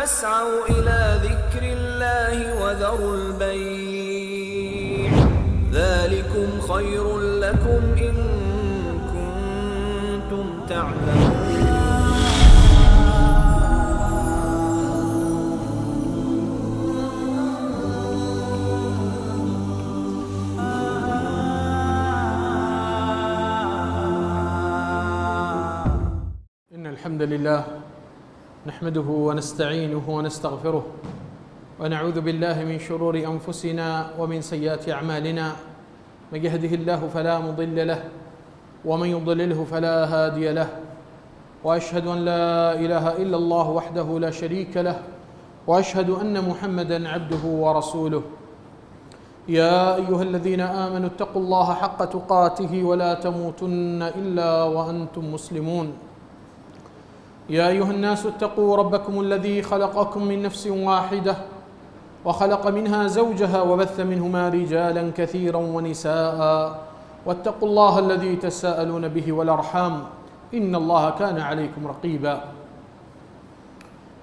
فاسعوا إلى ذكر الله وذروا البيع ذلكم خير لكم إن كنتم تعلمون. الحمد لله نحمده ونستعينه ونستغفره ونعوذ بالله من شرور أنفسنا ومن سيئات أعمالنا، من يهده الله فلا مضل له ومن يضلله فلا هادي له، وأشهد أن لا إله إلا الله وحده لا شريك له، وأشهد أن محمدا عبده ورسوله. يا أيها الذين آمنوا اتقوا الله حق تقاته ولا تموتن إلا وأنتم مسلمون. يا أيها الناس اتقوا ربكم الذي خلقكم من نفس واحدة وخلق منها زوجها وبث منهما رجالا كثيرا ونساء، واتقوا الله الذي تساءلون به والأرحام إن الله كان عليكم رقيبا.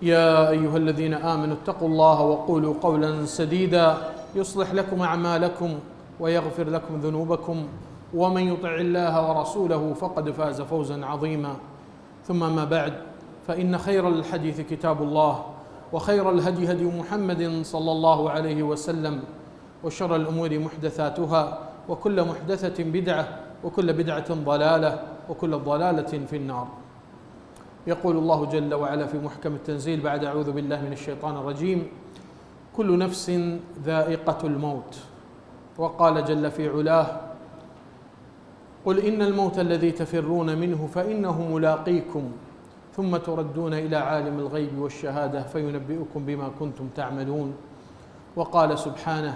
يا أيها الذين آمنوا اتقوا الله وقولوا قولا سديدا يصلح لكم أعمالكم ويغفر لكم ذنوبكم، ومن يطع الله ورسوله فقد فاز فوزا عظيما. ثم ما بعد، فإن خير الحديث كتاب الله، وخير الهدي هدي محمد صلى الله عليه وسلم، وشر الأمور محدثاتها، وكل محدثة بدعة، وكل بدعة ضلالة، وكل ضلالة في النار. يقول الله جل وعلا في محكم التنزيل بعد أعوذ بالله من الشيطان الرجيم: كل نفس ذائقة الموت. وقال جل في علاه: قل إن الموت الذي تفرون منه فإنه ملاقيكم ثم تردون إلى عالم الغيب والشهادة فينبئكم بما كنتم تعملون. وقال سبحانه: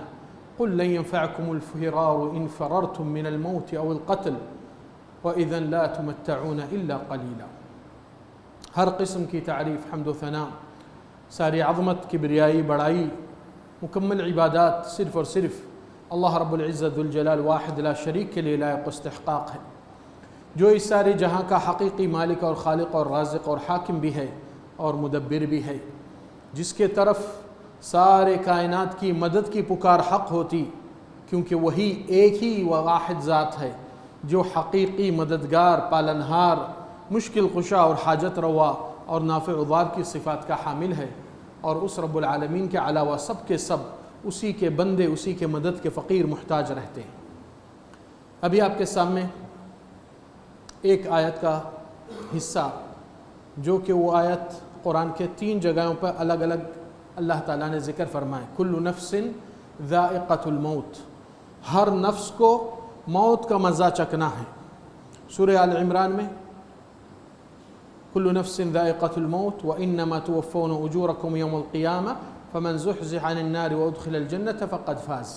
قل لن ينفعكم الفرار إن فررتم من الموت أو القتل وإذا لا تمتعون إلا قليلا. ہر قسم کی تعریف، حمد و ثنا، ساری عظمت، کبریائی، بڑائی، مکمل عبادات صرف اور صرف اللہ رب العزت ذوالجلال واحد لا شریک کے لیے لائق و استحقاق ہے، جو اس سارے جہاں کا حقیقی مالک اور خالق اور رازق اور حاکم بھی ہے اور مدبر بھی ہے، جس کے طرف سارے کائنات کی مدد کی پکار حق ہوتی، کیونکہ وہی ایک ہی واحد ذات ہے جو حقیقی مددگار، پالنہار، مشکل کشا اور حاجت روا اور نافع ضار کی صفات کا حامل ہے، اور اس رب العالمین کے علاوہ سب کے سب اسی کے بندے، اسی کے مدد کے فقیر محتاج رہتے ہیں۔ ابھی آپ کے سامنے ایک آیت کا حصہ، جو کہ وہ آیت قرآن کے 3 جگہوں پر الگ الگ اللہ تعالیٰ نے ذکر فرمائے: کل نفس ذائقۃ الموت، ہر نفس کو موت کا مزہ چکھنا ہے۔ سورہ آل عمران میں کل نفس ذائقۃ الموت وانما توفون اجورکم یوم القیامہ فمن زحزح عن النار وادخل الجنة فقد فاز۔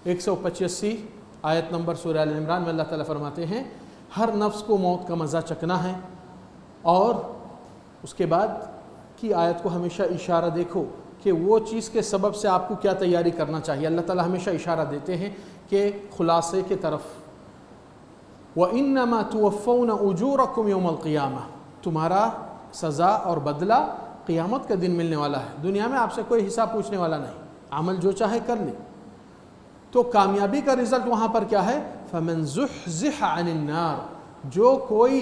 185 آیت نمبر سورہ آل عمران میں اللہ تعالیٰ فرماتے ہیں ہر نفس کو موت کا مزہ چکھنا ہے، اور اس کے بعد کی آیت کو ہمیشہ اشارہ دیکھو کہ وہ چیز کے سبب سے آپ کو کیا تیاری کرنا چاہیے۔ اللہ تعالیٰ ہمیشہ اشارہ دیتے ہیں کہ خلاصے کے طرف، وَإِنَّمَا تُوَفَّوْنَ أُجُورَكُمْ يَوْمَ الْقِيَامَةِ، تمہارا سزا اور بدلہ قیامت کا دن ملنے والا ہے۔ دنیا میں آپ سے کوئی حساب پوچھنے والا نہیں، عمل جو چاہے کر لے۔ تو کامیابی کا رزلٹ وہاں پر کیا ہے؟ فَمَنْ زُحْزِحَ عَنِ النَّارِ، جو کوئی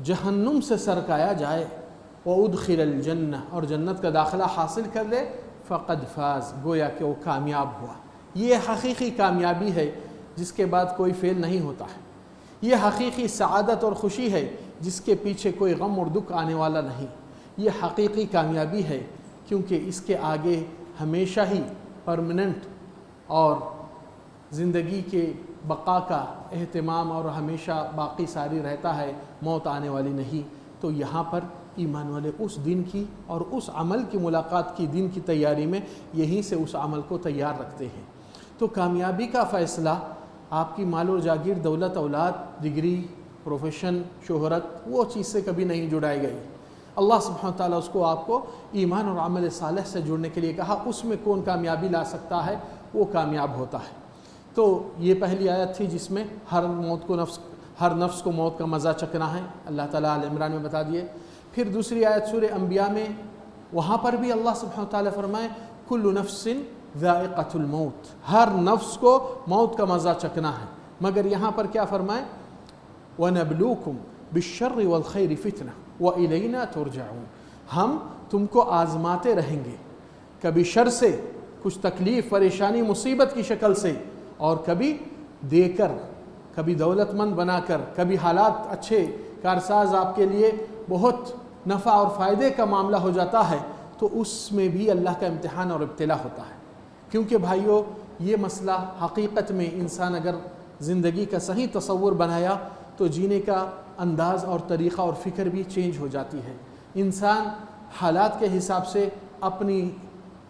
جہنم سے سرکایا جائے، وَأُدْخِلَ الْجَنَّةِ، اور جنت کا داخلہ حاصل کر لے، فَقَدْ فَاز، گویا کہ وہ کامیاب ہوا۔ یہ حقیقی کامیابی ہے جس کے بعد کوئی فیل نہیں ہوتا ہے۔ یہ حقیقی سعادت اور خوشی ہے جس کے پیچھے کوئی غم اور دکھ آنے والا نہیں۔ یہ حقیقی کامیابی ہے کیونکہ اس کے آگے ہمیشہ ہی پرماننٹ اور زندگی کے بقا کا اہتمام اور ہمیشہ باقی ساری رہتا ہے، موت آنے والی نہیں۔ تو یہاں پر ایمان والے اس دن کی اور اس عمل کی ملاقات کی دن کی تیاری میں یہیں سے اس عمل کو تیار رکھتے ہیں۔ تو کامیابی کا فیصلہ آپ کی مال و جاگیر، دولت، اولاد، ڈگری، پروفیشن، شہرت، وہ چیز سے کبھی نہیں جڑائی گئی۔ اللہ سبحانہ تعالیٰ اس کو آپ کو ایمان اور عمل صالح سے جڑنے کے لیے کہا، اس میں کون کامیابی لا سکتا ہے وہ کامیاب ہوتا ہے۔ تو یہ پہلی آیت تھی جس میں ہر نفس کو موت کا مزہ چکھنا ہے، اللہ تعالیٰ آل عمران میں بتا دیے۔ پھر دوسری آیت سورہ انبیاء میں وہاں پر بھی اللہ سبحانہ وتعالیٰ فرمائے کل نفس ذائقۃ الموت، ہر نفس کو موت کا مزہ چکھنا ہے، مگر یہاں پر کیا فرمائے وَنَبْلُوكُمْ بِالشَّرِّ وَالْخَيْرِ فِتْنَةً وَإِلَيْنَا تُرْجَعُونَ، ہم تم کو آزماتے رہیں گے، کبھی شر سے، کچھ تکلیف پریشانی مصیبت کی شکل سے، اور کبھی دے کر، کبھی دولت مند بنا کر، کبھی حالات اچھے کارساز آپ کے لیے بہت نفع اور فائدے کا معاملہ ہو جاتا ہے، تو اس میں بھی اللہ کا امتحان اور ابتلا ہوتا ہے۔ کیونکہ بھائیو یہ مسئلہ حقیقت میں انسان اگر زندگی کا صحیح تصور بنایا تو جینے کا انداز اور طریقہ اور فکر بھی چینج ہو جاتی ہے۔ انسان حالات کے حساب سے اپنی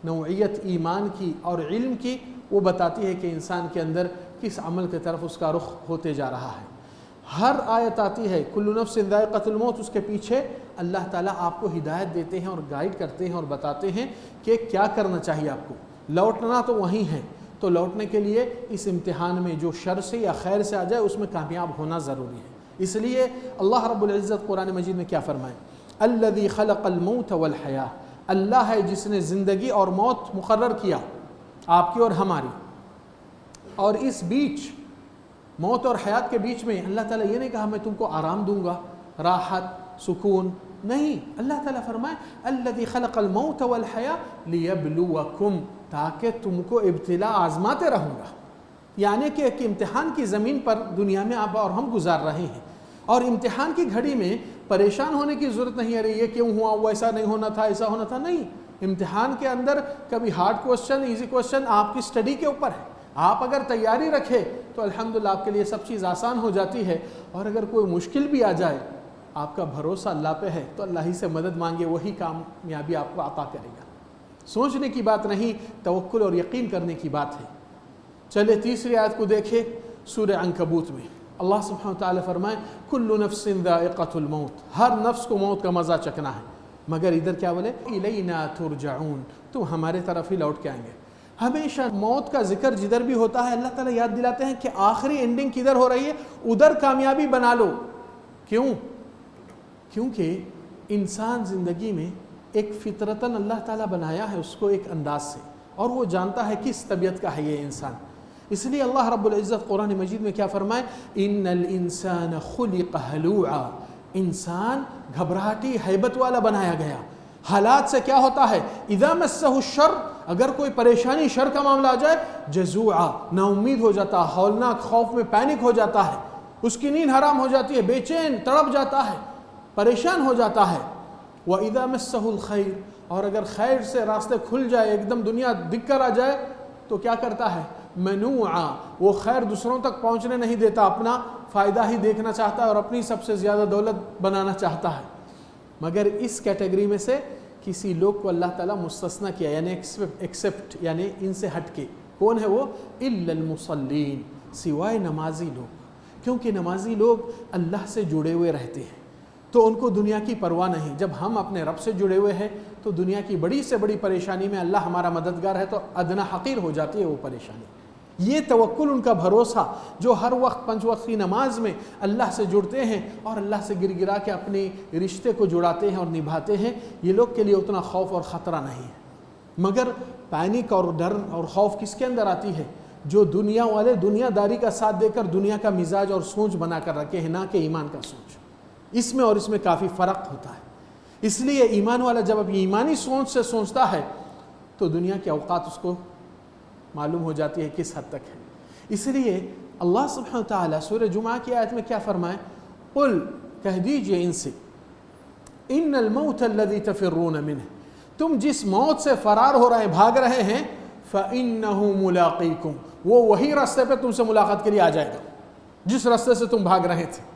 نوعیت ایمان کی اور علم کی وہ بتاتی ہے کہ انسان کے اندر کس عمل کی طرف اس کا رخ ہوتے جا رہا ہے۔ ہر آیت آتی ہے کل نفس ذائقۃ الموت، اس کے پیچھے اللہ تعالیٰ آپ کو ہدایت دیتے ہیں اور گائیڈ کرتے ہیں اور بتاتے ہیں کہ کیا کرنا چاہیے آپ کو۔ لوٹنا تو وہیں ہے، تو لوٹنے کے لیے اس امتحان میں جو شر سے یا خیر سے آ جائے اس میں کامیاب ہونا ضروری ہے۔ اس لیے اللہ رب العزت قرآن مجید میں کیا فرمائے الذی خلق الموت والحیاہ، اللہ ہے جس نے زندگی اور موت مقرر کیا آپ کی اور ہماری، اور اس بیچ موت اور حیات کے بیچ میں اللہ تعالیٰ یہ نہیں کہا میں تم کو آرام دوں گا، راحت، سکون، نہیں، اللہ تعالیٰ فرمائے الذی خلق الموت والحیاہ لیبلوکم، تاکہ تم کو ابتلا آزماتے رہوں گا، یعنی کہ ایک امتحان کی زمین پر دنیا میں آپ اور ہم گزار رہے ہیں، اور امتحان کی گھڑی میں پریشان ہونے کی ضرورت نہیں ہے یہ کیوں ہوا، وہ ایسا نہیں ہونا تھا، ایسا ہونا تھا، نہیں۔ امتحان کے اندر کبھی ہارڈ کوسچن، ایزی کوسچن آپ کی سٹڈی کے اوپر ہے، آپ اگر تیاری رکھے تو الحمدللہ آپ کے لیے سب چیز آسان ہو جاتی ہے، اور اگر کوئی مشکل بھی آ جائے آپ کا بھروسہ اللہ پہ ہے تو اللہ ہی سے مدد مانگے، وہی کامیابی آپ کو عطا کرے گا۔ سوچنے کی بات نہیں، توکل اور یقین کرنے کی بات ہے۔ چلے تیسری آیت کو دیکھیں سورہ عنکبوت میں اللہ سبحانہ وتعالیٰ فرمائے کل نفس ذائقۃ الموت، ہر نفس کو موت کا مزہ چکھنا ہے، مگر ادھر کیا بولے الینا ترجعون، تم ہمارے طرف ہی لوٹ کے آئیں گے۔ ہمیشہ موت کا ذکر جدھر بھی ہوتا ہے اللہ تعالیٰ یاد دلاتے ہیں کہ آخری اینڈنگ کدھر ہو رہی ہے، ادھر کامیابی بنا لو۔ کیوں؟ کیونکہ انسان زندگی میں ایک فطرتاً اللہ تعالیٰ بنایا ہے اس کو ایک انداز سے، اور وہ جانتا ہے کس طبیعت کا ہے یہ انسان۔ اس لیے اللہ رب العزت قرآن مجید میں کیا فرمائے ان الانسان خلق ہلوعا، انسان گھبراہٹی ہیبت والا بنایا گیا۔ حالات سے کیا ہوتا ہے اذا مسہ الشر، اگر کوئی پریشانی شر کا معاملہ آ جائے جزوعا، نا امید ہو جاتا ہے، ہولناک خوف میں پینک ہو جاتا ہے، اس کی نیند حرام ہو جاتی ہے، بے چین تڑپ جاتا ہے، پریشان ہو جاتا ہے۔ وَإِذَا مَسَّهُ الْخَيْرُ، اور اگر خیر سے راستے کھل جائے، ایک دم دنیا دکھ کر آ جائے تو کیا کرتا ہے منوعا، وہ خیر دوسروں تک پہنچنے نہیں دیتا، اپنا فائدہ ہی دیکھنا چاہتا ہے اور اپنی سب سے زیادہ دولت بنانا چاہتا ہے۔ مگر اس کیٹیگری میں سے کسی لوگ کو اللہ تعالیٰ مستثنیٰ کیا، یعنی ایکسپٹ، یعنی ان سے ہٹ کے۔ کون ہے وہ؟ الا المصلین، سوائے نمازی لوگ، کیونکہ نمازی لوگ اللہ سے جڑے ہوئے رہتے ہیں تو ان کو دنیا کی پرواہ نہیں۔ جب ہم اپنے رب سے جڑے ہوئے ہیں تو دنیا کی بڑی سے بڑی پریشانی میں اللہ ہمارا مددگار ہے تو ادنا حقیر ہو جاتی ہے وہ پریشانی۔ یہ توکل ان کا بھروسہ جو ہر وقت 5 وقت کی نماز میں اللہ سے جڑتے ہیں اور اللہ سے گر گرا کے اپنے رشتے کو جڑاتے ہیں اور نبھاتے ہیں، یہ لوگ کے لیے اتنا خوف اور خطرہ نہیں ہے۔ مگر پینک اور ڈر اور خوف کس کے اندر آتی ہے؟ جو دنیا والے دنیا داری کا ساتھ دے کر دنیا کا مزاج اور سوچ بنا کر رکھے ہیں، نہ کہ ایمان کا سوچ۔ اس میں اور اس میں کافی فرق ہوتا ہے۔ اس لیے ایمان والا جب اب ایمانی سوچ سے سوچتا ہے تو دنیا کے اوقات اس کو معلوم ہو جاتی ہے کس حد تک ہے۔ اس لیے اللہ سبحانہ وتعالیٰ سورہ جمعہ کی آیت میں کیا فرمائے قل، کہہ دیجئے ان سے ان الموت الذی تفرون منہ، تم جس موت سے فرار ہو رہے ہیں، بھاگ رہے ہیں، فإنہ ملاقیکم، وہ وہی راستے پہ تم سے ملاقات کے لیے آ جائے گا جس راستے سے تم بھاگ رہے تھے۔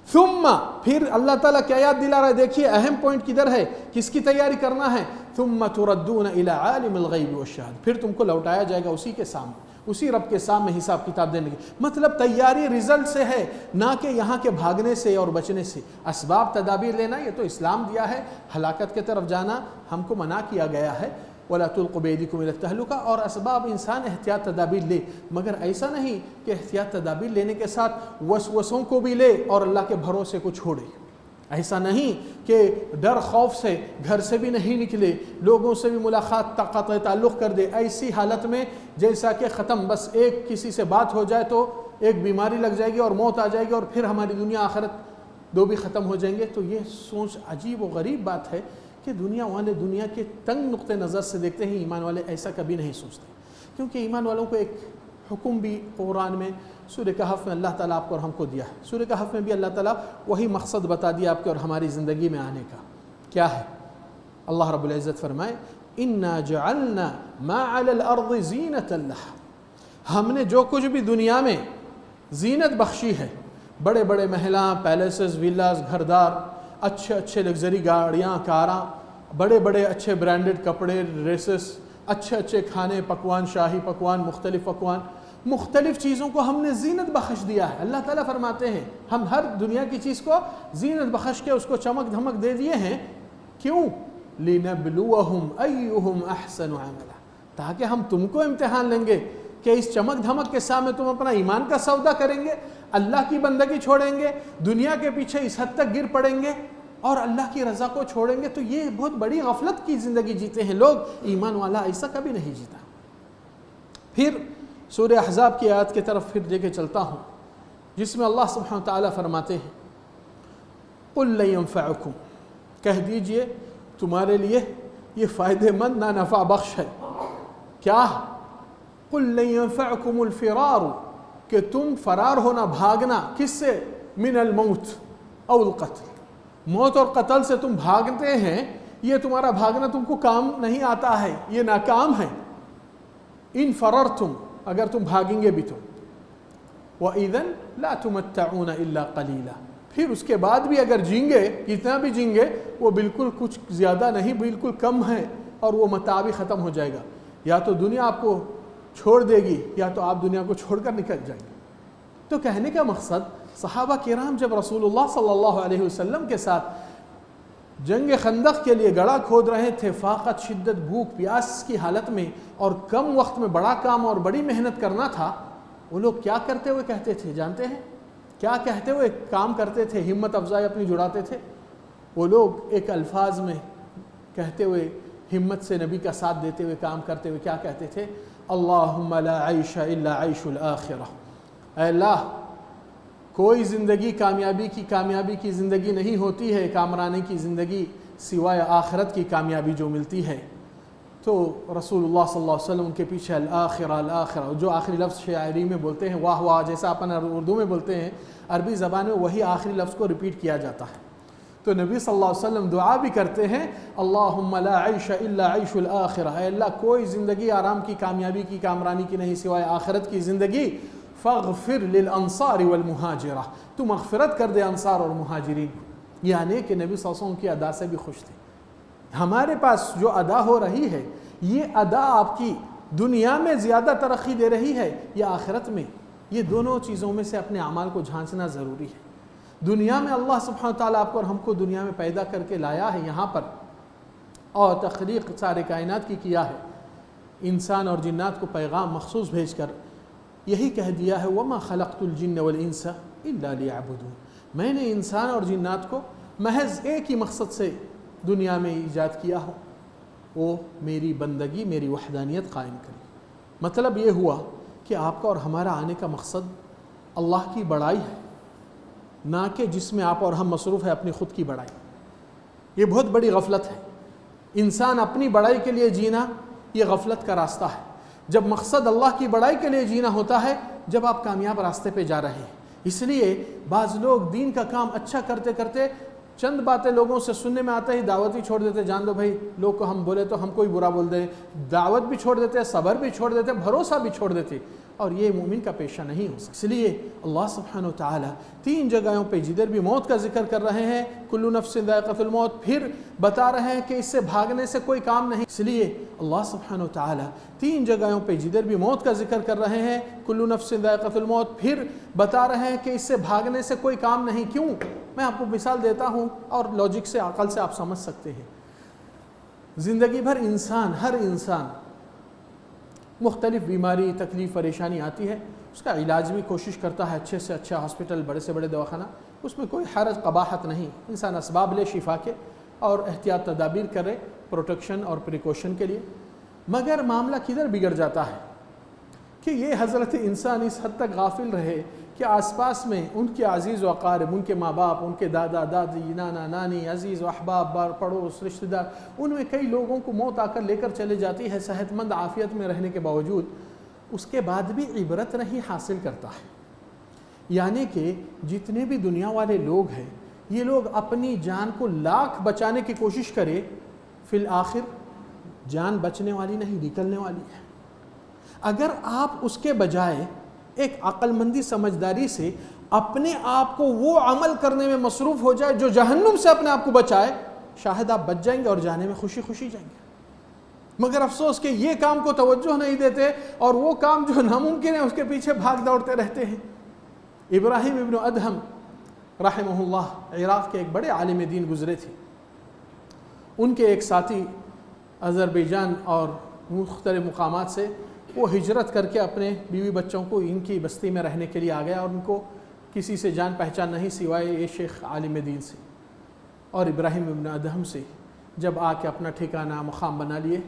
ثم، پھر اللہ تعالیٰ کیا یاد دلا رہا ہے، دیکھیے اہم پوائنٹ کدھر ہے، کس کی تیاری کرنا ہے، ثم تردون الی عالم الغیب والشہادہ، پھر تم کو لوٹایا جائے گا اسی کے سامنے، اسی رب کے سامنے حساب کتاب دینے کی۔ مطلب تیاری رزلٹ سے ہے، نہ کہ یہاں کے بھاگنے سے اور بچنے سے۔ اسباب تدابیر لینا یہ تو اسلام دیا ہے، ہلاکت کی طرف جانا ہم کو منع کیا گیا ہے، وَلَا تُلْقُوا بِأَيْدِيكُمْ إِلَى التَّهْلُكَةِ، اور اسباب انسان احتیاط تدابیر لے، مگر ایسا نہیں کہ احتیاط تدابیر لینے کے ساتھ وسوسوں کو بھی لے اور اللہ کے بھروسے کو چھوڑے۔ ایسا نہیں کہ ڈر خوف سے گھر سے بھی نہیں نکلے، لوگوں سے بھی ملاقات قطع تعلق کر دے، ایسی حالت میں جیسا کہ ختم، بس ایک کسی سے بات ہو جائے تو ایک بیماری لگ جائے گی اور موت آ جائے گی اور پھر ہماری دنیا آخرت دو بھی ختم ہو جائیں گے۔ تو یہ سوچ عجیب و غریب بات ہے کہ دنیا والے دنیا کے تنگ نقطہ نظر سے دیکھتے ہیں، ایمان والے ایسا کبھی نہیں سوچتے، کیونکہ ایمان والوں کو ایک حکم بھی قرآن میں سورہ کہف میں اللہ تعالیٰ آپ کو اور ہم کو دیا ہے۔ سورہ کہف میں بھی اللہ تعالیٰ وہی مقصد بتا دیا آپ کے اور ہماری زندگی میں آنے کا کیا ہے۔ اللہ رب العزت فرمائے اِنَّا جَعَلْنَا مَا عَلَى الْأَرْضِ زِينَةً لَهَا، ہم نے جو کچھ بھی دنیا میں زینت بخشی ہے، بڑے بڑے محلاں، پیلیسز، ویلاز، گھردار، اچھے اچھے لگژری گاڑیاں، کاراں، بڑے بڑے اچھے برانڈڈ کپڑے، ڈریسز، اچھے اچھے کھانے، پکوان، شاہی پکوان، مختلف پکوان، مختلف چیزوں کو ہم نے زینت بخش دیا ہے۔ اللہ تعالیٰ فرماتے ہیں ہم ہر دنیا کی چیز کو زینت بخش کے اس کو چمک دھمک دے دیے ہیں، کیوں؟ لِنَبْلُوَهُمْ أَيُّهُمْ أَحْسَنُ عَمَلًا، تاکہ ہم تم کو امتحان لیں گے کہ اس چمک دھمک کے سامنے تم اپنا ایمان کا سودا کریں گے، اللہ کی بندگی چھوڑیں گے، دنیا کے پیچھے اس حد تک گر پڑیں گے اور اللہ کی رضا کو چھوڑیں گے۔ تو یہ بہت بڑی غفلت کی زندگی جیتے ہیں لوگ، ایمان والا ایسا کبھی نہیں جیتا۔ پھر سورہ احزاب کی آیت کی طرف پھر لے کے چلتا ہوں، جس میں اللہ سبحانہ وتعالیٰ فرماتے ہیں قُلْ لَن يَنفَعُكُمْ، کہہ دیجئے تمہارے لیے یہ فائدہ مند نہ نفع بخش ہے۔ کیا؟ قُلْ لَن يَنفَعُكُمُ الْفِرَارُ، کہ تم فرار ہونا، بھاگنا، کس سے؟ من الموت او القتل، موت اور قتل سے تم بھاگتے ہیں، یہ تمہارا بھاگنا تم کو کام نہیں آتا ہے، یہ ناکام ہے۔ ان فررتم، اگر تم بھاگیں گے بھی تو، وَإِذًا لَا تُمَتَّعُونَ إِلَّا قَلِيلًا، پھر اس کے بعد بھی اگر جیں گے، کتنا بھی جیں گے، وہ بالکل کچھ زیادہ نہیں، بالکل کم ہے، اور وہ متاع بھی ختم ہو جائے گا۔ یا تو دنیا آپ کو چھوڑ دے گی یا تو آپ دنیا کو چھوڑ کر نکل جائیں گے۔ تو کہنے کا مقصد، صحابہ کرام جب رسول اللہ صلی اللہ علیہ وسلم کے ساتھ جنگ خندق کے لیے گڑھا کھود رہے تھے، فاقت، شدت، بھوک پیاس کی حالت میں، اور کم وقت میں بڑا کام اور بڑی محنت کرنا تھا، وہ لوگ کیا کرتے ہوئے کہتے تھے جانتے ہیں؟ کیا کہتے ہوئے کام کرتے تھے، ہمت افزائی اپنی جڑاتے تھے؟ وہ لوگ ایک الفاظ میں کہتے ہوئے، ہمت سے نبی کا ساتھ دیتے ہوئے کام کرتے ہوئے کیا کہتے تھے؟ اللہم لا عیش الا عیش الآخرہ، اے اللہ کوئی زندگی کامیابی کی زندگی نہیں ہوتی ہے، کامرانی کی زندگی سوائے آخرت کی کامیابی جو ملتی ہے۔ تو رسول اللہ صلی اللہ علیہ وسلم ان کے پیچھے الآخرہ الآخرہ، جو آخری لفظ شاعری میں بولتے ہیں واہ واہ، جیسا اپن اردو میں بولتے ہیں، عربی زبان میں وہی آخری لفظ کو ریپیٹ کیا جاتا ہے۔ تو نبی صلی اللہ علیہ وسلم دعا بھی کرتے ہیں اللہم لا عیش الا عیش الآخرہ، اے اللہ کوئی زندگی آرام کی، کامیابی کی، کامرانی کی نہیں سوائے آخرت کی زندگی۔ فاغفر للانصار والمہاجرہ، تو مغفرت کر دے انصار اور مہاجرین کو، یعنی کہ نبی صلی اللہ علیہ وسلم کی ادا سے بھی خوش تھے۔ ہمارے پاس جو ادا ہو رہی ہے، یہ ادا آپ کی دنیا میں زیادہ ترقی دے رہی ہے یا آخرت میں؟ یہ دونوں چیزوں میں سے اپنے اعمال کو جھانچنا ضروری ہے۔ دنیا میں اللہ سبحانہ تعالیٰ آپ کو اور ہم کو دنیا میں پیدا کر کے لایا ہے یہاں پر، اور تخلیق سارے کائنات کی کیا ہے، انسان اور جنات کو پیغام مخصوص بھیج کر یہی کہہ دیا ہے وَمَا خَلَقْتُ الْجِنَّ وَالْإِنسَ إِلَّا لِيَعْبُدُونَ، میں نے انسان اور جنات کو محض ایک ہی مقصد سے دنیا میں ایجاد کیا ہو، وہ میری بندگی، میری وحدانیت قائم کرے۔ مطلب یہ ہوا کہ آپ کا اور ہمارا آنے کا مقصد اللہ کی بڑائی ہے، نہ کہ جس میں آپ اور ہم مصروف ہے اپنی خود کی بڑائی۔ یہ بہت بڑی غفلت ہے، انسان اپنی بڑائی کے لیے جینا یہ غفلت کا راستہ ہے، جب مقصد اللہ کی بڑائی کے لیے جینا ہوتا ہے جب آپ کامیاب راستے پہ جا رہے ہیں۔ اس لیے بعض لوگ دین کا کام اچھا کرتے کرتے چند باتیں لوگوں سے سننے میں آتے ہی دعوت ہی چھوڑ دیتے، جان دو بھائی لوگ کو ہم بولے تو ہم کو ہی برا بول دیں، دعوت بھی چھوڑ دیتے، صبر بھی چھوڑ دیتے، بھروسہ بھی چھوڑ دیتے، اور یہ مومن کا پیشہ نہیں ہو سکتا۔ اس لیے اللہ سبحانہ وتعالی 3 جگہوں پہ جدھر بھی موت کا ذکر کر رہے ہیں، کل نفس ذائقۃ الموت، پھر بتا رہے ہیں کہ اس سے بھاگنے سے کوئی کام نہیں۔ اس لیے اللہ سبحانہ وتعالی 3 جگہوں پہ جدھر بھی موت کا ذکر کر رہے ہیں، کل نفس ذائقۃ الموت، پھر بتا رہے ہیں کہ اس سے بھاگنے سے کوئی کام نہیں۔ کیوں؟ میں آپ کو مثال دیتا ہوں اور لاجک سے، عقل سے آپ سمجھ سکتے ہیں۔ زندگی بھر ہر انسان مختلف بیماری، تکلیف، پریشانی آتی ہے، اس کا علاج بھی کوشش کرتا ہے، اچھے سے اچھا ہاسپٹل، بڑے سے بڑے دواخانہ، اس میں کوئی حرج قباحت نہیں، انسان اسباب لے شفا کے اور احتیاط تدابیر کرے پروٹیکشن اور پریکوشن کے لیے۔ مگر معاملہ کدھر بگڑ جاتا ہے کہ یہ حضرت انسان اس حد تک غافل رہے کہ آس پاس میں ان کے عزیز و اقارب، ان کے ماں باپ، ان کے دادا دادی، نانا نانی، عزیز و احباب، پڑوس، رشتہ دار، ان میں کئی لوگوں کو موت آ کر لے کر چلے جاتی ہے صحت مند عافیت میں رہنے کے باوجود، اس کے بعد بھی عبرت نہیں حاصل کرتا ہے۔ یعنی کہ جتنے بھی دنیا والے لوگ ہیں، یہ لوگ اپنی جان کو لاکھ بچانے کی کوشش کرے، فی الآخر جان بچنے والی نہیں، نکلنے والی ہے۔ اگر آپ اس کے بجائے ایک عقل مندی سمجھداری سے اپنے آپ کو وہ عمل کرنے میں مصروف ہو جائے جو جہنم سے اپنے آپ کو بچائے، شاید آپ بچ جائیں گے اور جانے میں خوشی خوشی جائیں گے۔ مگر افسوس کہ یہ کام کو توجہ نہیں دیتے اور وہ کام جو ناممکن ہے اس کے پیچھے بھاگ دوڑتے رہتے ہیں۔ ابراہیم ابن ادہم رحمہ اللہ عراق کے ایک بڑے عالم دین گزرے تھے۔ ان کے ایک ساتھی آذربائیجان اور مختلف مقامات سے وہ ہجرت کر کے اپنے بیوی بچوں کو ان کی بستی میں رہنے کے لیے آ گیا، اور ان کو کسی سے جان پہچان نہیں سوائے یہ شیخ عالم دین سے۔ اور ابراہیم ابن ادہم سے جب آ کے اپنا ٹھکانہ مقام بنا لیے،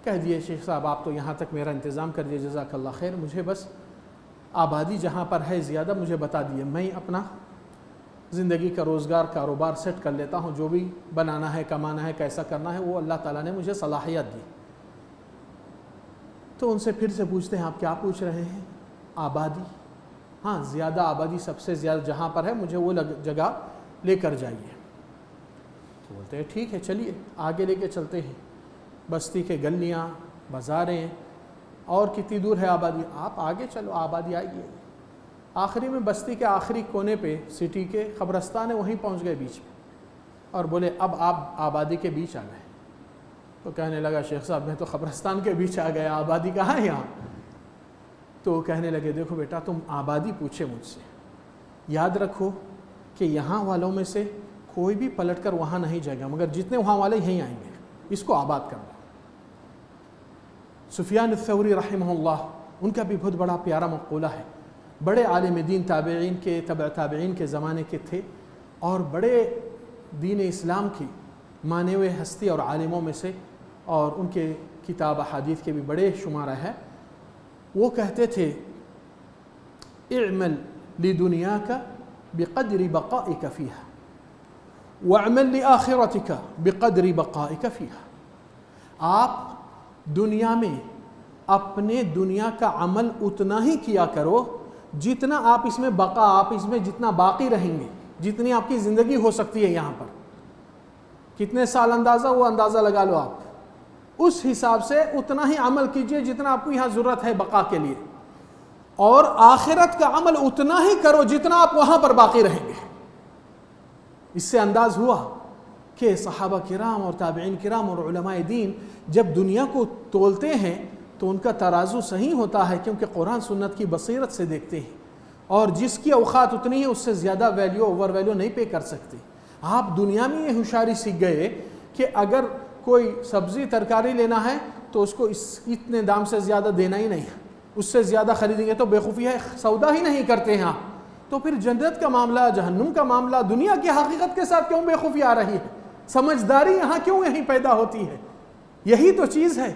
کہہ دیے شیخ صاحب آپ تو یہاں تک میرا انتظام کر دیے، جزاک اللہ خیر، مجھے بس آبادی جہاں پر ہے زیادہ مجھے بتا دیے، میں اپنا زندگی کا روزگار کاروبار سیٹ کر لیتا ہوں، جو بھی بنانا ہے کمانا ہے کیسا کرنا ہے وہ اللہ تعالیٰ نے مجھے صلاحیت دی۔ تو ان سے پھر سے پوچھتے ہیں آپ کیا پوچھ رہے ہیں؟ آبادی؟ ہاں زیادہ آبادی سب سے زیادہ جہاں پر ہے مجھے وہ جگہ لے کر جائیے۔ تو بولتے ہیں ٹھیک ہے چلیے آگے لے کے چلتے ہیں، بستی کے گلیاں بازاریں، اور کتنی دور ہے آبادی؟ آپ آگے چلو آبادی آئے گی۔ آخری میں بستی کے آخری کونے پہ سٹی کے قبرستان ہے، وہیں پہنچ گئے بیچ میں، اور بولے اب آپ آبادی کے بیچ آ گئے۔ تو کہنے لگا شیخ صاحب میں تو قبرستان کے بیچ آ گیا، آبادی کہاں ہے یہاں؟ تو کہنے لگے دیکھو بیٹا تم آبادی پوچھے مجھ سے، یاد رکھو کہ یہاں والوں میں سے کوئی بھی پلٹ کر وہاں نہیں جائے گا، مگر جتنے وہاں والے یہیں آئیں گے، اس کو آباد کرنا۔ سفیان الثوری رحمہ اللہ، ان کا بھی بہت بڑا پیارا مقولہ ہے، بڑے عالم دین تابعین کے تبع تابعین کے زمانے کے تھے، اور بڑے دین اسلام کی مانے ہوئے ہستی اور عالموں میں سے، اور ان کے کتاب احادیث کے بھی بڑے شمارہ ہے۔ وہ کہتے تھے اعمل لدنیاک بقدر بقائک فیہا واعمل لآخرتک بقدر بقائک فیہا۔ آپ دنیا میں اپنے دنیا کا عمل اتنا ہی کیا کرو جتنا آپ اس میں بقا، آپ اس میں جتنا باقی رہیں گے، جتنی آپ کی زندگی ہو سکتی ہے یہاں پر، کتنے سال اندازہ وہ اندازہ لگا لو آپ، اس حساب سے اتنا ہی عمل کیجئے جتنا آپ کو یہاں ضرورت ہے بقا کے لیے، اور آخرت کا عمل اتنا ہی کرو جتنا آپ وہاں پر باقی رہیں گے۔ اس سے انداز ہوا کہ صحابہ کرام اور تابعین کرام اور علماء دین جب دنیا کو تولتے ہیں تو ان کا ترازو صحیح ہوتا ہے، کیونکہ قرآن سنت کی بصیرت سے دیکھتے ہیں، اور جس کی اوقات اتنی ہے اس سے زیادہ ویلیو اوور ویلیو نہیں پے کر سکتے۔ آپ دنیا میں یہ ہوشیاری سیکھ گئے کہ اگر کوئی سبزی ترکاری لینا ہے تو اس کو اتنے دام سے زیادہ دینا ہی نہیں، اس سے زیادہ خریدیں گے تو بیوقوفی ہے، سودا ہی نہیں کرتے ہیں آپ۔ تو پھر جنت کا معاملہ، جہنم کا معاملہ، دنیا کی حقیقت کے ساتھ کیوں بیوقوفی آ رہی ہے؟ سمجھداری یہاں کیوں یہیں پیدا ہوتی ہے؟ یہی تو چیز ہے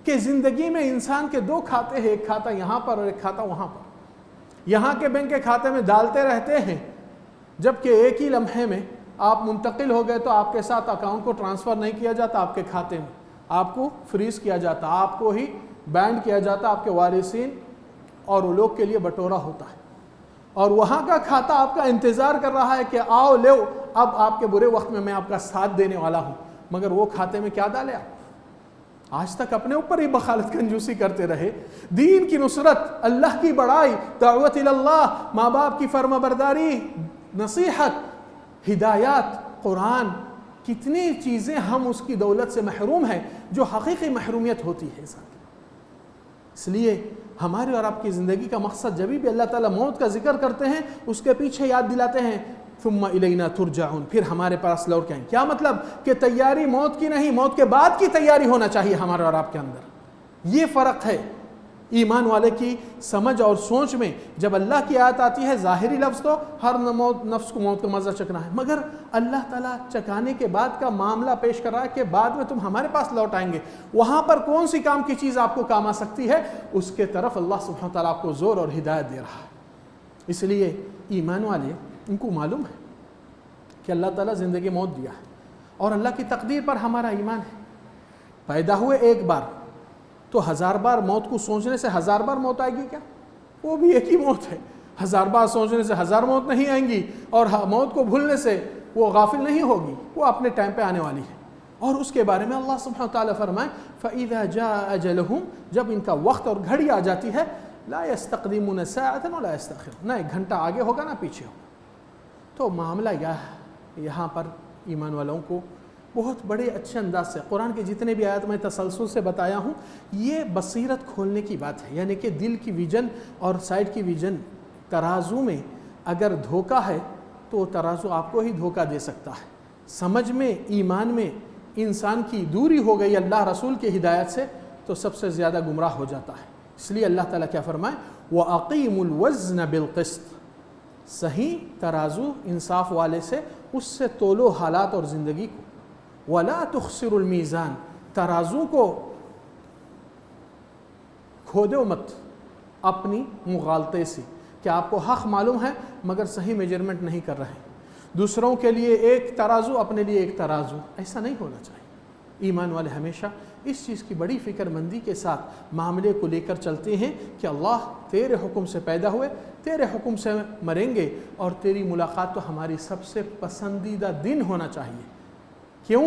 کہ زندگی میں انسان کے دو کھاتے ہیں، ایک کھاتا یہاں پر اور ایک کھاتا وہاں پر۔ یہاں کے بینک کے کھاتے میں ڈالتے رہتے ہیں، جبکہ ایک ہی لمحے میں آپ منتقل ہو گئے تو آپ کے ساتھ اکاؤنٹ کو ٹرانسفر نہیں کیا جاتا، آپ کے کھاتے میں آپ کو فریز کیا جاتا، آپ کو ہی بینڈ کیا جاتا، آپ کے وارثین اور وہ لوگ کے لیے بٹورا ہوتا ہے، اور وہاں کا کھاتا آپ کا انتظار کر رہا ہے کہ آؤ لو، اب آپ کے برے وقت میں آپ کا ساتھ دینے والا ہوں، مگر وہ کھاتے میں کیا ڈالے آپ؟ آج تک اپنے اوپر ہی بخالت کنجوسی کرتے رہے۔ دین کی نصرت، اللہ کی بڑائی، دعوت اللہ، ماں باپ کی فرما برداری، نصیحت، ہدایات، قرآن، کتنی چیزیں ہم اس کی دولت سے محروم ہیں جو حقیقی محرومیت ہوتی ہے انسان کی۔ اس لیے ہمارے اور آپ کی زندگی کا مقصد جب بھی اللہ تعالیٰ موت کا ذکر کرتے ہیں اس کے پیچھے یاد دلاتے ہیں ثم الینا ترجعون، پھر ہمارے پاس لوٹ کے آئیں۔ کیا مطلب؟ کہ تیاری موت کی نہیں، موت کے بعد کی تیاری ہونا چاہیے ہمارے اور آپ کے اندر۔ یہ فرق ہے، ایمان والے کی سمجھ اور سوچ میں جب اللہ کی آیت آتی ہے، ظاہری لفظ تو ہر نفس کو موت کا مزہ چکنا ہے، مگر اللہ تعالیٰ چکانے کے بعد کا معاملہ پیش کر رہا ہے کہ بعد میں تم ہمارے پاس لوٹ آئیں گے، وہاں پر کون سی کام کی چیز آپ کو کام آ سکتی ہے، اس کے طرف اللہ سبحانہ وتعالیٰ آپ کو زور اور ہدایت دے رہا ہے۔ اس لیے ایمان والے ان کو معلوم ہے کہ اللہ تعالیٰ زندگی موت دیا ہے اور اللہ کی تقدیر پر ہمارا ایمان ہے۔ پیدا ہوئے ایک بار تو 1000 بار موت کو سوچنے سے 1000 بار موت آئے گی کیا؟ وہ بھی ایک ہی موت ہے۔ 1000 بار سوچنے سے 1000 موت نہیں آئیں گی، اور موت کو بھولنے سے وہ غافل نہیں ہوگی، وہ اپنے ٹائم پہ آنے والی ہے۔ اور اس کے بارے میں اللہ سبحانہ وتعالیٰ فرمائے فَإِذَا جَاءَ أَجَلُهُمْ، جب ان کا وقت اور گھڑی آ جاتی ہے، لَا يَسْتَقْدِمُونَ سَاعَةً وَلَا يَسْتَأْخِرُونَ، نہ ایک گھنٹہ آگے ہوگا نہ پیچھے ہوگا۔ تو معاملہ یہاں پر ایمان والوں کو بہت بڑے اچھے انداز سے قرآن کے جتنے بھی آیات میں تسلسل سے بتایا ہوں، یہ بصیرت کھولنے کی بات ہے، یعنی کہ دل کی ویژن اور سائڈ کی ویژن، ترازو میں اگر دھوکہ ہے تو وہ ترازو آپ کو ہی دھوکہ دے سکتا ہے۔ سمجھ میں، ایمان میں انسان کی دوری ہو گئی اللہ رسول کی ہدایت سے تو سب سے زیادہ گمراہ ہو جاتا ہے۔ اس لیے اللہ تعالیٰ کیا فرمائے، وَأَقِيمُوا الْوَزْنَ بِالْقِسْطِ، صحیح ترازو انصاف والے سے اس سے تولو حالات اور زندگی کو، وَلَا تُخْسِرُوا الْمِيزَانَ، ترازو کو کھودو مت اپنی مغالطے سے، کہ آپ کو حق معلوم ہے مگر صحیح میجرمنٹ نہیں کر رہے، دوسروں کے لیے ایک ترازو اپنے لیے ایک ترازو، ایسا نہیں ہونا چاہیے۔ ایمان والے ہمیشہ اس چیز کی بڑی فکر مندی کے ساتھ معاملے کو لے کر چلتے ہیں کہ اللہ تیرے حکم سے پیدا ہوئے، تیرے حکم سے مریں گے، اور تیری ملاقات تو ہماری سب سے پسندیدہ دن ہونا چاہیے۔ کیوں؟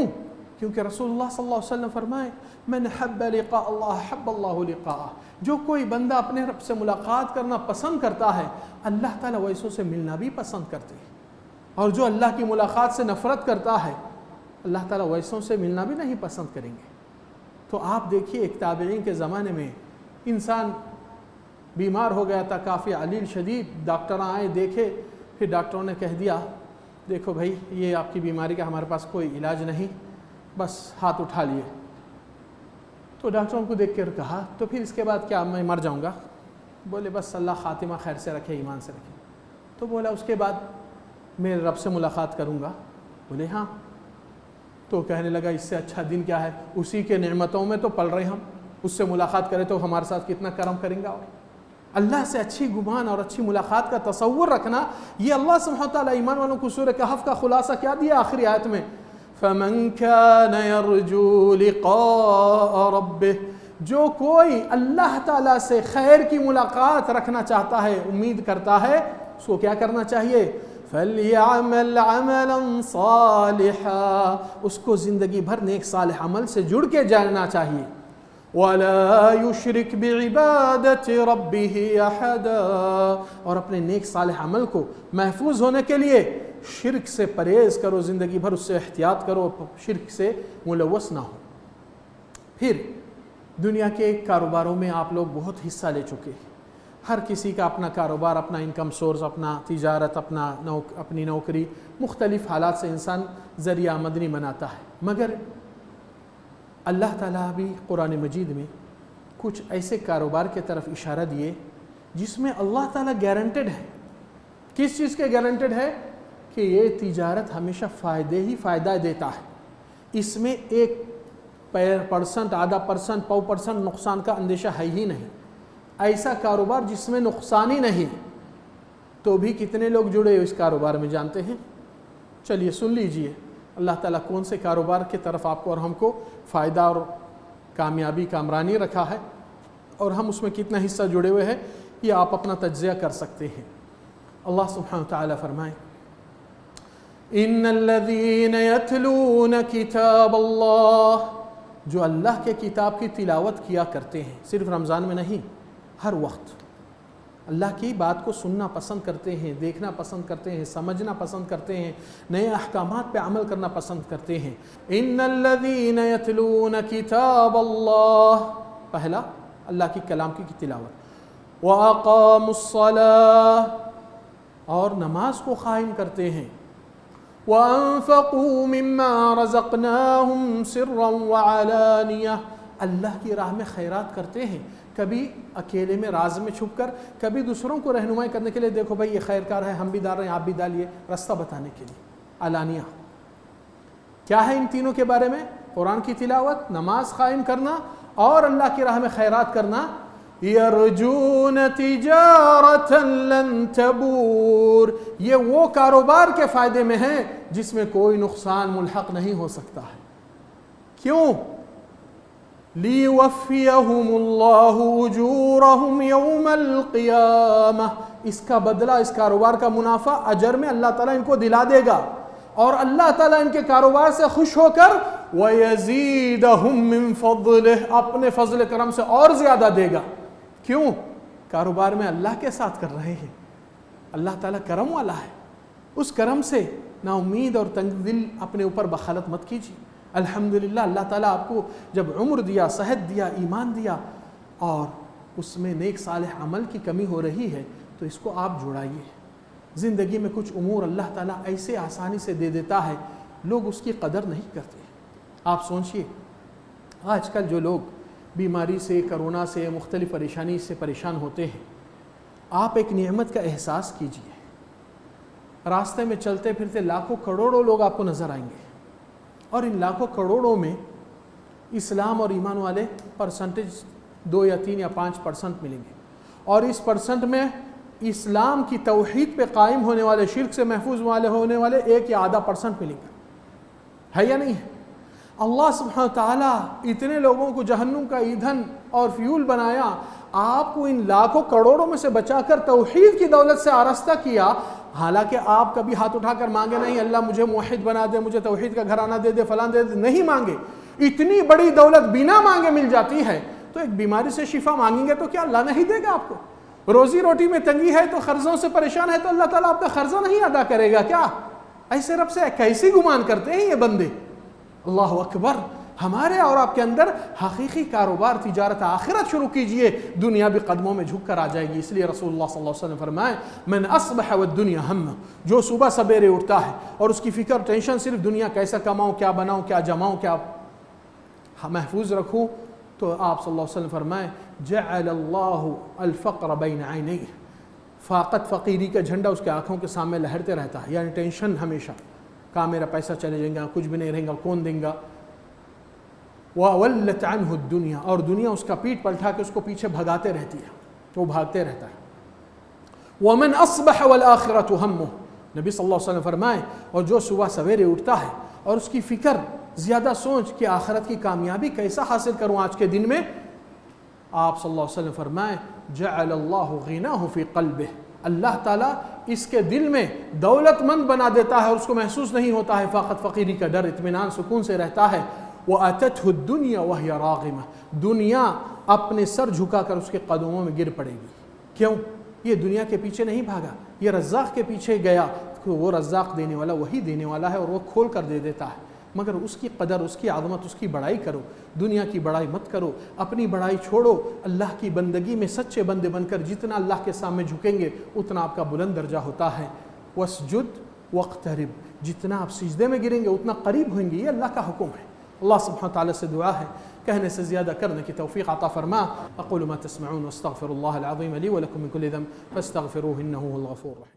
کیونکہ رسول اللہ صلی اللہ علیہ وسلم فرمائے من حب لقاء اللہ حب اللہ لقاءہ، جو کوئی بندہ اپنے رب سے ملاقات کرنا پسند کرتا ہے، اللہ تعالیٰ ویسوں سے ملنا بھی پسند کرتے ہیں، اور جو اللہ کی ملاقات سے نفرت کرتا ہے، اللہ تعالیٰ ویسوں سے ملنا بھی نہیں پسند کریں گے۔ تو آپ دیکھیے ایک تابعین کے زمانے میں انسان بیمار ہو گیا تھا کافی علیل شدید، ڈاکٹر آئے دیکھے، پھر ڈاکٹروں نے کہہ دیا دیکھو بھائی یہ آپ کی بیماری کا ہمارے پاس کوئی علاج نہیں، بس ہاتھ اٹھا لیے۔ تو ڈاکٹروں کو دیکھ کر کہا تو پھر اس کے بعد کیا میں مر جاؤں گا؟ بولے بس اللہ خاتمہ خیر سے رکھے، ایمان سے رکھے۔ تو بولا اس کے بعد میں رب سے ملاقات کروں گا؟ بولے ہاں۔ تو کہنے لگا اس سے اچھا دن کیا ہے، اسی کے نعمتوں میں تو پل رہے ہم، اس سے ملاقات کرے تو ہمارے ساتھ کتنا کرم کریں گا۔ اور اللہ سے اچھی گمان اور اچھی ملاقات کا تصور رکھنا، یہ اللہ سبحانہ تعالیٰ ایمان والوں کو سورہ کہف کا خلاصہ کیا دیا آخری آیت میں، فَمَنْ كَانَ يَرْجُو لِقَاءَ رَبِّهِ، جو کوئی اللہ تعالیٰ سے خیر کی ملاقات رکھنا چاہتا ہے، امید کرتا ہے، اس کو کیا کرنا چاہیے، فَلْيَعْمَلْ عَمَلًا صَالِحًا، اس کو زندگی بھر نیک صالح عمل سے جڑ کے جانا چاہیے، وَلَا يُشْرِكْ بِعِبَادَةِ رَبِّهِ أَحَدًا، اور اپنے نیک صالح عمل کو محفوظ ہونے کے لیے شرک سے پرہیز کرو، زندگی بھر اس سے احتیاط کرو، شرک سے ملوث نہ ہو۔ پھر دنیا کے کاروباروں میں آپ لوگ بہت حصہ لے چکے ہیں، ہر کسی کا اپنا کاروبار، اپنا انکم سورس، اپنا تجارت، اپنی نوکری، مختلف حالات سے انسان ذریعہ آمدنی بناتا ہے، مگر اللہ تعالیٰ بھی قرآن مجید میں کچھ ایسے کاروبار کے طرف اشارہ دیے جس میں اللہ تعالیٰ گارنٹڈ ہے۔ کس چیز کے گارنٹڈ ہے؟ کہ یہ تجارت ہمیشہ فائدے ہی فائدہ دیتا ہے، اس میں 1% آدھا پرسنٹ 1% نقصان کا اندیشہ ہے ہی نہیں، ایسا کاروبار جس میں نقصان ہی نہیں۔ تو بھی کتنے لوگ جڑے اس کاروبار میں جانتے ہیں؟ چلیے سن لیجئے اللہ تعالیٰ کون سے کاروبار کی طرف آپ کو اور ہم کو فائدہ اور کامیابی کامرانی رکھا ہے، اور ہم اس میں کتنا حصہ جڑے ہوئے ہیں، یہ آپ اپنا تجزیہ کر سکتے ہیں۔ اللہ سبحانہ وتعالیٰ فرمائے ان الذین یتلون کتاب اللہ، جو اللہ کے کتاب کی تلاوت کیا کرتے ہیں، صرف رمضان میں نہیں، ہر وقت اللہ کی بات کو سننا پسند کرتے ہیں، دیکھنا پسند کرتے ہیں، سمجھنا پسند کرتے ہیں، نئے احکامات پہ عمل کرنا پسند کرتے ہیں۔ ان الذین یتلون کتاب اللہ، پہلا اللہ کی کلام کی تلاوت، وَأَقَامُوا الصَّلَاةَ، اور نماز کو قائم کرتے ہیں، وَأَنفَقُوا مِمَّا رَزَقْنَاهُمْ سِرًّا وَعَلَانِيَةً، اللہ کی راہ میں خیرات کرتے ہیں، کبھی اکیلے میں راز میں چھپ کر، کبھی دوسروں کو رہنمائی کرنے کے لیے، دیکھو بھائی یہ خیر کار ہے، ہم بھی ڈال رہے ہیں، آپ بھی ڈالیے، راستہ بتانے کے لیے علانیہ۔ کیا ہے ان تینوں کے بارے میں؟ قرآن کی تلاوت، نماز قائم کرنا اور اللہ کی راہ میں خیرات کرنا۔ یرجون تجارۃ لن تبور، یہ وہ کاروبار کے فائدے میں ہے جس میں کوئی نقصان ملحق نہیں ہو سکتا ہے۔ کیوں؟ لیوفیہم اللہ اجورہم یوم القیامہ، اس کا بدلہ، اس کاروبار کا منافع اجر میں اللہ تعالیٰ ان کو دلا دے گا، اور اللہ تعالیٰ ان کے کاروبار سے خوش ہو کر وَيَزِيدَهُم مِّن فَضْلِهِ، اپنے فضل کرم سے اور زیادہ دے گا۔ کیوں؟ کاروبار میں اللہ کے ساتھ کر رہے ہیں، اللہ تعالیٰ کرم والا ہے، اس کرم سے نا امید اور تنگ دل اپنے اوپر بخالت مت کیجیے۔ الحمدللہ اللہ تعالیٰ آپ کو جب عمر دیا، صحت دیا، ایمان دیا، اور اس میں نیک صالح عمل کی کمی ہو رہی ہے تو اس کو آپ جڑائیے۔ زندگی میں کچھ امور اللہ تعالیٰ ایسے آسانی سے دے دیتا ہے، لوگ اس کی قدر نہیں کرتے۔ آپ سوچئے آج کل جو لوگ بیماری سے، کرونا سے، مختلف پریشانی سے پریشان ہوتے ہیں، آپ ایک نعمت کا احساس کیجئے۔ راستے میں چلتے پھرتے لاکھوں کروڑوں لوگ آپ کو نظر آئیں گے، اور ان لاکھوں کروڑوں میں اسلام اور ایمان والے پرسنٹیج 2 یا 3 یا 5% ملیں گے، اور اس پرسنٹ میں اسلام کی توحید پہ قائم ہونے والے، شرک سے محفوظ ہونے والے 1 یا آدھا % ملیں گے، ہے یا نہیں ہے؟ اللہ سبحانہ وتعالیٰ اتنے لوگوں کو جہنم کا ایندھن اور فیول بنایا، آپ کو ان لاکھوں کروڑوں میں سے بچا کر توحید کی دولت سے آراستہ کیا، حالانکہ آپ کبھی ہاتھ اٹھا کر مانگے نہیں اللہ مجھے موحد بنا دے، مجھے توحید کا گھرانہ دے دے، فلاں دے دے، نہیں مانگے۔ اتنی بڑی دولت بنا مانگے مل جاتی ہے، تو ایک بیماری سے شفا مانگیں گے تو کیا اللہ نہیں دے گا آپ کو؟ روزی روٹی میں تنگی ہے تو قرضوں سے پریشان ہے تو اللہ تعالیٰ آپ کا قرضہ نہیں ادا کرے گا کیا؟ ایسے رب سے کیسی گمان کرتے ہیں یہ بندے؟ اللہ اکبر۔ ہمارے اور آپ کے اندر حقیقی کاروبار، تجارت آخرت شروع کیجئے، دنیا بھی قدموں میں جھک کر آ جائے گی۔ اس لیے رسول اللہ صلی اللہ علیہ وسلم فرمائے من اصبح والدنیا ہم، جو صبح سبیرے اٹھتا ہے اور اس کی فکر ٹینشن صرف دنیا کیسا کماؤں، کیا بناؤں، کیا جماؤں، کیا محفوظ رکھوں، تو آپ صلی اللہ علیہ وسلم فرمائے جعل اللہ الفقر بین عینیہ، فاقت فقیری کا جھنڈا اس کے آنکھوں کے سامنے لہرتے رہتا ہے، یعنی ٹینشن ہمیشہ، کہاں میرا پیسہ چلے جائے گا، کچھ بھی نہیں رہے گا، کون دیں گا۔ وَوَلَّتْ عَنْهُ الدُّنْيَا، اور دنیا اس کا پیٹ پلٹا کے اس کو پیچھے بھگاتے رہتی ہے، وہ بھاگتے رہتا ہے۔ وَمَنْ أَصْبَحَ وَالْآخِرَةُ هَمُّهُ، نبی صلی اللہ علیہ وسلم فرمائے اور جو صبح سویرے اٹھتا ہے اور اس کی فکر زیادہ سوچ کہ آخرت کی کامیابی کیسا حاصل کروں آج کے دن میں، آپ صلی اللہ علیہ وسلم فرمائے جعل اللہ غناہ فی قلبہ، اللہ تعالیٰ اس کے دل میں دولت مند بنا دیتا ہے اور اس کو محسوس نہیں ہوتا ہے فاقت فقیری کا ڈر، اطمینان سکون سے رہتا ہے۔ وَأَتَتْهُ الدُّنْيَا وَهِيَ رَاغِمَةٌ، دنیا اپنے سر جھکا کر اس کے قدموں میں گر پڑے گی۔ کیوں؟ یہ دنیا کے پیچھے نہیں بھاگا، یہ رزاق کے پیچھے گیا، وہ رزاق دینے والا وہی دینے والا ہے اور وہ کھول کر دے دیتا ہے، مگر اس کی قدر، اس کی عظمت، اس کی بڑائی کرو، دنیا کی بڑائی مت کرو، اپنی بڑائی چھوڑو، اللہ کی بندگی میں سچے بندے بن کر جتنا اللہ کے سامنے جھکیں گے اتنا آپ کا بلند درجہ ہوتا ہے۔ وَاسْجُدْ وَاقْتَرِبْ، جتنا آپ سجدے میں گریں گے اتنا قریب ہوئیں گے، یہ اللہ کا حکم ہے۔ اللہ سبحانہ تعالیٰ سے دعا ہے کہنے سے زیادہ کرنے کی توفیق عطا فرما۔ اقول ما تسمعون واستغفر اللہ العظیم لی ولکم من کل ذنب فاستغفروہ انہ هو الغفور الرحیم۔